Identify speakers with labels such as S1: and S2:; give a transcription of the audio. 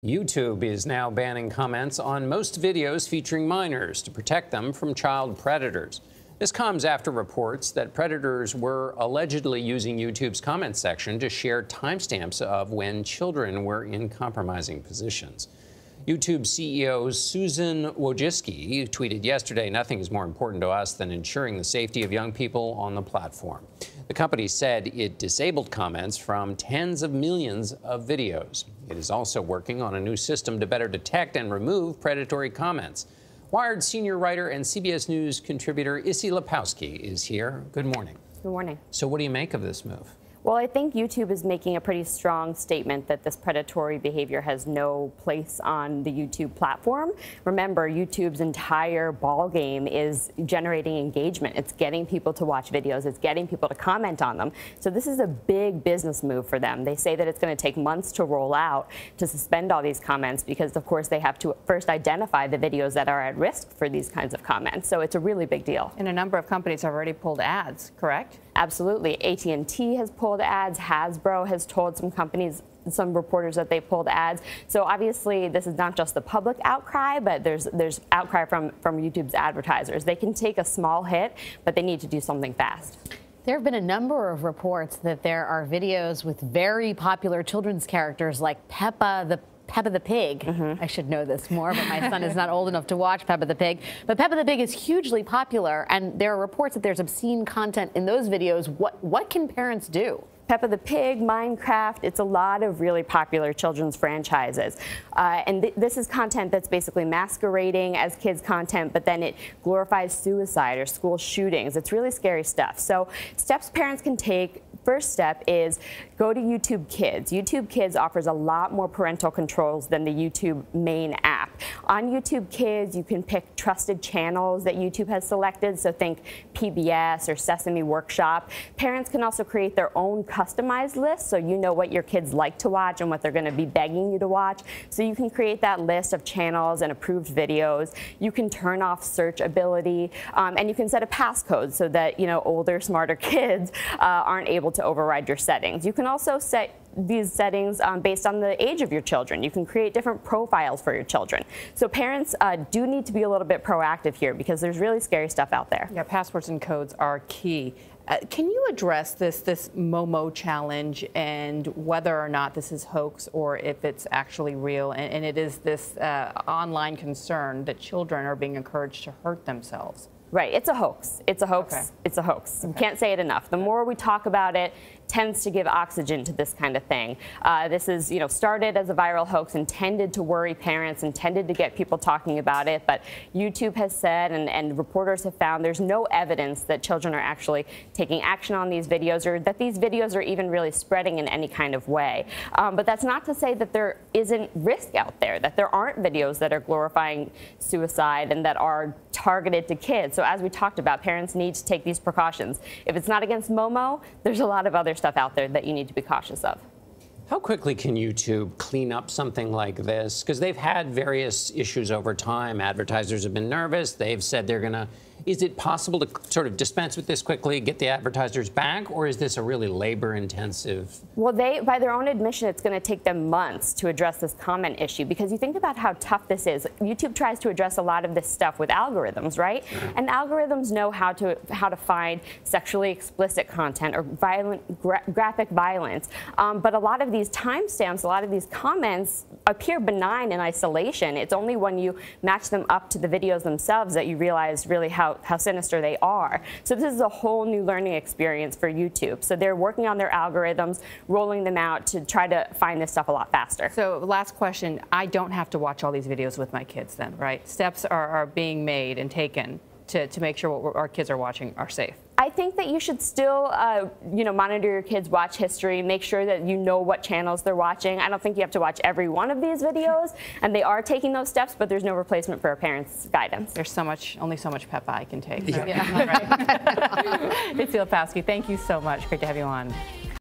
S1: YouTube is now banning comments on most videos featuring minors to protect them from child predators. This comes after reports that predators were allegedly using YouTube's comment section to share timestamps of when children were in compromising positions. YouTube CEO Susan Wojcicki tweeted yesterday, "Nothing is more important to us than ensuring the safety of young people on the platform." The company said it disabled comments from tens of millions of videos. It is also working on a new system to better detect and remove predatory comments. Wired senior writer and CBS News contributor Issy Lepowski is here. Good morning.
S2: Good morning.
S1: So what do you make of this move?
S2: Well, I think YouTube is making a pretty strong statement that this predatory behavior has no place on the YouTube platform. Remember, YouTube's entire ballgame is generating engagement. It's getting people to watch videos. It's getting people to comment on them. So this is a big business move for them. They say that it's going to take months to roll out to suspend all these comments because, of course, they have to first identify the videos that are at risk for these kinds of comments. So it's a really big deal.
S3: And a number of companies have already pulled ads, correct?
S2: Absolutely. AT&T has pulled ads. Hasbro has told some companies, some reporters, that they pulled ads. So obviously this is not just the public outcry, but there's outcry from YouTube's advertisers. They can take a small hit, but they need to do something fast.
S4: There have been a number of reports that there are videos with very popular children's characters like Peppa the Pig. I should know this more, but my son is not old enough to watch Peppa the Pig. But Peppa the Pig is hugely popular, and there are reports that there's obscene content in those videos. What can parents do?
S2: Peppa the Pig, Minecraft, it's a lot of really popular children's franchises. And this is content that's basically masquerading as kids' content, but then it glorifies suicide or school shootings. It's really scary stuff. So steps parents can take. First step is go to YouTube Kids. YouTube Kids offers a lot more parental controls than the YouTube main app. On YouTube Kids, you can pick trusted channels that YouTube has selected, so think PBS or Sesame Workshop. Parents can also create their own customized list, so you know what your kids like to watch and what they're going to be begging you to watch. So you can create that list of channels and approved videos. You can turn off search ability, and you can set a passcode so that older, smarter kids aren't able to override your settings. You can also set these settings based on the age of your children. You can create different profiles for your children. So parents do need to be a little bit proactive here because there's really scary stuff out there.
S3: Yeah, passwords and codes are key. Can you address this Momo challenge and whether or not this is hoax or if it's actually real? And it is this online concern that children are being encouraged to hurt themselves.
S2: Right, it's a hoax. It's a hoax. Okay. It's a hoax. Okay. You can't say it enough. The more we talk about it, tends to give oxygen to this kind of thing. This is, started as a viral hoax intended to worry parents, intended to get people talking about it, but YouTube has said and reporters have found there's no evidence that children are actually taking action on these videos or that these videos are even really spreading in any kind of way. But that's not to say that there isn't risk out there, that there aren't videos that are glorifying suicide and that are targeted to kids. So as we talked about, parents need to take these precautions. If it's not against Momo, there's a lot of other stuff out there that you need to be cautious of.
S1: How quickly can YouTube clean up something like this? Because they've had various issues over time. Advertisers have been nervous. They've said they're going to. Is it possible to sort of dispense with this quickly, get the advertisers back, or is this a really labor-intensive? Well,
S2: by their own admission, it's going to take them months to address this comment issue because you think about how tough this is. YouTube tries to address a lot of this stuff with algorithms, right? Sure. And algorithms know how to find sexually explicit content or graphic violence. But a lot of these timestamps, a lot of these comments appear benign in isolation. It's only when you match them up to the videos themselves that you realize really how sinister they are. So this is a whole new learning experience for YouTube. So they're working on their algorithms, rolling them out to try to find this stuff a lot faster.
S3: So last question, I don't have to watch all these videos with my kids then, right? Steps are being made and taken to make sure what our kids are watching are safe.
S2: I think that you should still, monitor your kids' watch history, make sure that you know what channels they're watching. I don't think you have to watch every one of these videos, and they are taking those steps, but there's no replacement for a parent's guidance.
S3: There's only so much Peppa I can take.
S1: Yeah.
S3: Right? Issy Lepowski, thank you so much. Great to have you on.